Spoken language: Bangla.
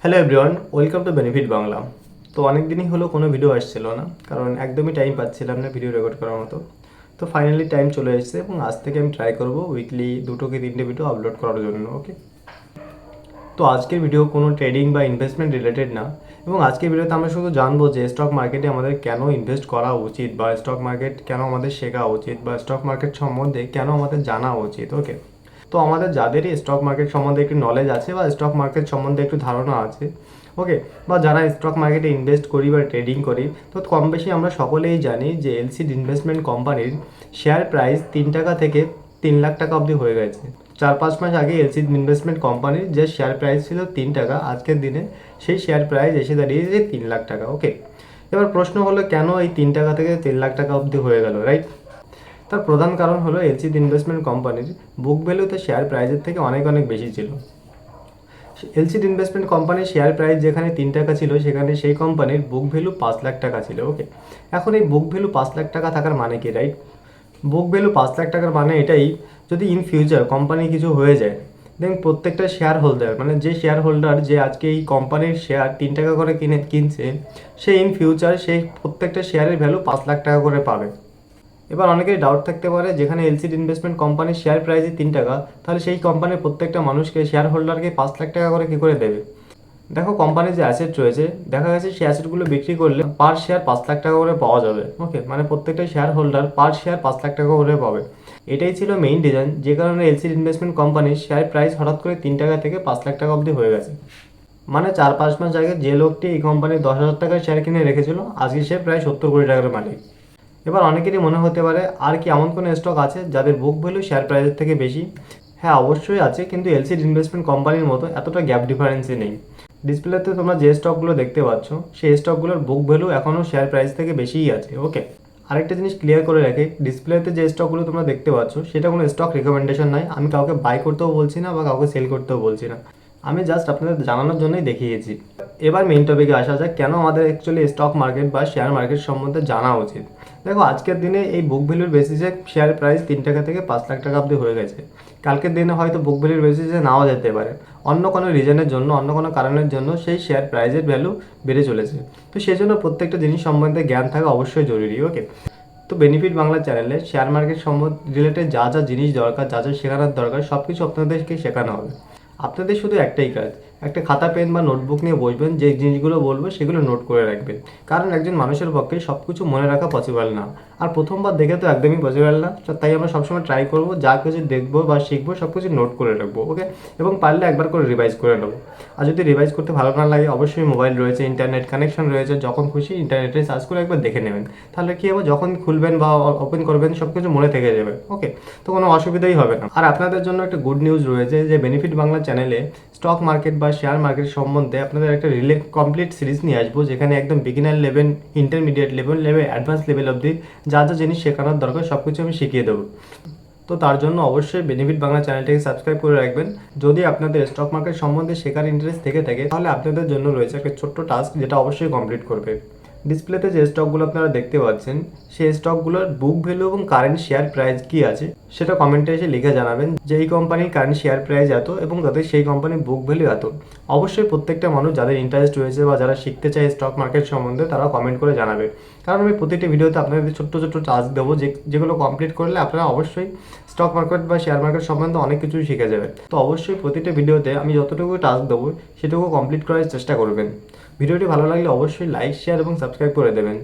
Hello everyone, welcome to benefit Bangla. তো অনেক দিনই হলো কোনো ভিডিও আসছিল না, কারণ একদমই টাইম পাচ্ছিলাম না ভিডিও রেকর্ড করার মতো। তো ফাইনালি টাইম চলে এসেছে এবং আজ থেকে আমি ট্রাই করব উইকলি 2 থেকে 3টে ভিডিও আপলোড করার জন্য। ওকে, তো আজকের ভিডিও কোনো ট্রেডিং বা ইনভেস্টমেন্ট রিলেটেড না, এবং আজকের ভিডিওতে আমরা শুধু জানবো যে স্টক মার্কেটে আমাদের কেন ইনভেস্ট করা উচিত, বা স্টক মার্কেট কেন আমাদের শেখা উচিত, বা স্টক মার্কেট সম্বন্ধে কেন আমাদের জানা উচিত। ওকে, তো আমাদের যাদেরই স্টক মার্কেট সম্বন্ধে একটু নলেজ আছে বা স্টক মার্কেট সম্বন্ধে একটু ধারণা আছে, ওকে, বা যারা স্টক মার্কেটে ইনভেস্ট করি বা ট্রেডিং করি, তো কম বেশি আমরা সকলেই জানি যে এলসিড ইনভেস্টমেন্ট কোম্পানির শেয়ার প্রাইস 3 টাকা থেকে 3 লাখ টাকা অবধি হয়ে গেছে। 4-5 মাস আগে এলসিড ইনভেস্টমেন্ট কোম্পানির যে শেয়ার প্রাইস ছিল 3 টাকা, আজকের দিনে সেই শেয়ার প্রাইস এসে দাঁড়িয়েছে 3 লাখ টাকা। ওকে, এবার প্রশ্ন হলো কেন এই 3 টাকা থেকে 3 লাখ টাকা অবধি হয়ে গেল, রাইট? তার প্রধান কারণ হলো এলসিড ইনভেস্টমেন্ট কোম্পানির বুক ভ্যালুতে শেয়ার প্রাইসের থেকে অনেক অনেক বেশি ছিল। এলসিড ইনভেস্টমেন্ট কোম্পানির শেয়ার প্রাইস যেখানে 3 টাকা ছিল, সেখানে সেই কোম্পানির বুক ভ্যালু 5 লাখ টাকা ছিল। ওকে, এখন এই বুক ভ্যালু 5 লাখ টাকা থাকার মানে কি, রাইট? বুক ভ্যালু 5 লাখ টাকার মানে এটাই, যদি ইন ফিউচার কোম্পানি কিছু হয়ে যায়, দেন প্রত্যেকটা শেয়ার হোল্ডার, মানে যে শেয়ার হোল্ডার যে আজকে এই কোম্পানির শেয়ার 3 টাকা করে কিনছে, সে ইন ফিউচার সেই প্রত্যেকটা শেয়ারের ভ্যালু 5 লাখ টাকা করে পাবে। এবার অনেকের ডাউট থাকতে পারে, যেখানে এলসিড ইনভেস্টমেন্ট কোম্পানির শেয়ার প্রাইসই 3 টাকা, তাহলে সেই কোম্পানির প্রত্যেকটা মানুষকে, শেয়ার হোল্ডারকে 5 লাখ টাকা করে কী করে দেবে? দেখো, কোম্পানির যে অ্যাসেট রয়েছে, দেখা গেছে সেই অ্যাসেটগুলো বিক্রি করলে পার শেয়ার 5 লাখ টাকা করে পাওয়া যাবে। ওকে, মানে প্রত্যেকটা শেয়ার হোল্ডার পার শেয়ার 5 লাখ টাকা করে পাবে। এটাই ছিল মেইন রিজন, যে কারণে এলসিড ইনভেস্টমেন্ট কোম্পানির শেয়ার প্রাইস হঠাৎ করে 3 টাকা থেকে 5 লাখ টাকা অবধি হয়ে গেছে। মানে 4-5 মাস আগে যে লোকটি এই কোম্পানির 10,000 টাকার শেয়ার কিনে রেখেছিল, আজকে সে প্রায় 70 কোটি টাকার মালিক। এবার অনেকেরই মনে হতে পারে, আর কি এমন কোনো স্টক আছে যাদের বুক ভ্যালু শেয়ার প্রাইসের থেকে বেশি? হ্যাঁ, অবশ্যই আছে, কিন্তু এলসিড ইনভেস্টমেন্ট কোম্পানির মতো এতটা গ্যাপ ডিফারেন্সই নেই। ডিসপ্লেতে তোমরা যে স্টকগুলো দেখতে পাচ্ছ, সেই স্টকগুলোর বুক ভ্যালু এখনও শেয়ার প্রাইস থেকে বেশিই আছে। ওকে, আরেকটা জিনিস ক্লিয়ার করে রাখি, ডিসপ্লেতে যে স্টকগুলো তোমরা দেখতে পাচ্ছ, সেটা কোনো স্টক রিকমেন্ডেশন নয়। আমি কাউকে বাই করতেও বলছি না বা কাউকে সেল করতেও বলছি না, আমি জাস্ট আপনাদের জানানোর জন্যই দেখিয়েছি। এবার মেইন টপিকে আসা যাক, কেন আমাদের অ্যাকচুয়ালি স্টক মার্কেট বা শেয়ার মার্কেট সম্বন্ধে জানা উচিত। দেখো, আজকের দিনে এই বুক ভ্যালুর বেসিসে শেয়ার প্রাইস 3 টাকা থেকে 5 লাখ টাকা অবধি হয়ে গেছে। কালকের দিনে হয়তো বুক ভ্যালুর বেসিসে নাও যেতে পারে, অন্য কোনো রিজনের জন্য, অন্য কোনো কারণের জন্য সেই শেয়ার প্রাইসের ভ্যালু বেড়ে চলেছে। তো সেই জন্য প্রত্যেকটা জিনিস সম্বন্ধে জ্ঞান থাকা অবশ্যই জরুরি। ওকে, তো বেনিফিট বাংলা চ্যানেলে শেয়ার মার্কেট সম্বন্ধে রিলেটেড যা যা জিনিস দরকার, যা যা শেখানোর দরকার, সব কিছু আপনাদেরকে শেখানো হবে। আপনাদের শুধু একটাই কাজ, একটা খাতা পেন বা নোটবুক নিয়ে বসবেন, যে জিনিসগুলো বলবো সেগুলো নোট করে রাখবেন। কারণ একজন মানুষের পক্ষে সব কিছু মনে রাখা পসিবল না, আর প্রথমবার দেখে তো একদমই পসিবল না। তো তাই আমরা সবসময় ট্রাই করবো, যা কিছু দেখবো বা শিখবো সব কিছু নোট করে রাখবো। ওকে, এবং পারলে একবার করে রিভাইজ করে নেবো। আর যদি রিভাইজ করতে ভালো না লাগে, অবশ্যই মোবাইল রয়েছে, ইন্টারনেট কানেকশন রয়েছে, যখন খুশি ইন্টারনেটে সার্চ করে একবার দেখে নেবেন। তাহলে কী হবে, যখন খুলবেন বা ওপেন করবেন সব কিছু মনে থেকে যাবে। ওকে, তো কোনো অসুবিধাই হবে না। আর আপনাদের জন্য একটা গুড নিউজ রয়েছে, যে বেনিফিট বাংলা চ্যানেলে স্টক মার্কেট বা শেয়ার মার্কেট সম্বন্ধে আপনাদের একটা কমপ্লিট সিরিজ নিয়ে আসবো, যেখানে একদম beginner level, intermediate level, advance level অবধি যা যা জিনিস শেখানোর দরকার সব কিছু আমি শিখিয়ে দেবো। তো তার জন্য অবশ্যই বেনিফিট বাংলা চ্যানেলটিকে সাবস্ক্রাইব করে রাখবেন। যদি আপনাদের স্টক মার্কেট সম্বন্ধে শেখার ইন্টারেস্ট থেকে থাকে, তাহলে আপনাদের জন্য রয়েছে একটা ছোট্ট টাস্ক, যেটা অবশ্যই কমপ্লিট করবে। ডিসপ্লেতে যে স্টকগুলো আপনারা দেখতে পাচ্ছেন, সেই স্টকগুলোর বুক ভ্যালু এবং কারেন্ট শেয়ার প্রাইস কী আছে সেটা কমেন্টে এসে লিখে জানাবেন, যে এই কোম্পানির কারেন্ট শেয়ার প্রাইস এত এবং তাদের সেই কোম্পানির বুক ভ্যালু এত। অবশ্যই প্রত্যেকটা মানুষ যাদের ইন্টারেস্ট রয়েছে বা যারা শিখতে চায় স্টক মার্কেট সম্বন্ধে, তারা কমেন্ট করে জানাবে। কারণ আমি প্রতিটি ভিডিওতে আপনাদের ছোট্ট ছোট্ট টাস্ক দেবো, যেগুলো কমপ্লিট করলে আপনারা অবশ্যই স্টক মার্কেট বা শেয়ার মার্কেট সম্বন্ধে অনেক কিছুই শিখে যাবে। তো অবশ্যই প্রতিটা ভিডিওতে আমি যতটুকু টাস্ক দেবো সেটুকু কমপ্লিট করার চেষ্টা করবেন। ভিডিওটি ভালো লাগলে অবশ্যই লাইক, শেয়ার এবং সাবস্ক্রাইব করে দেবেন।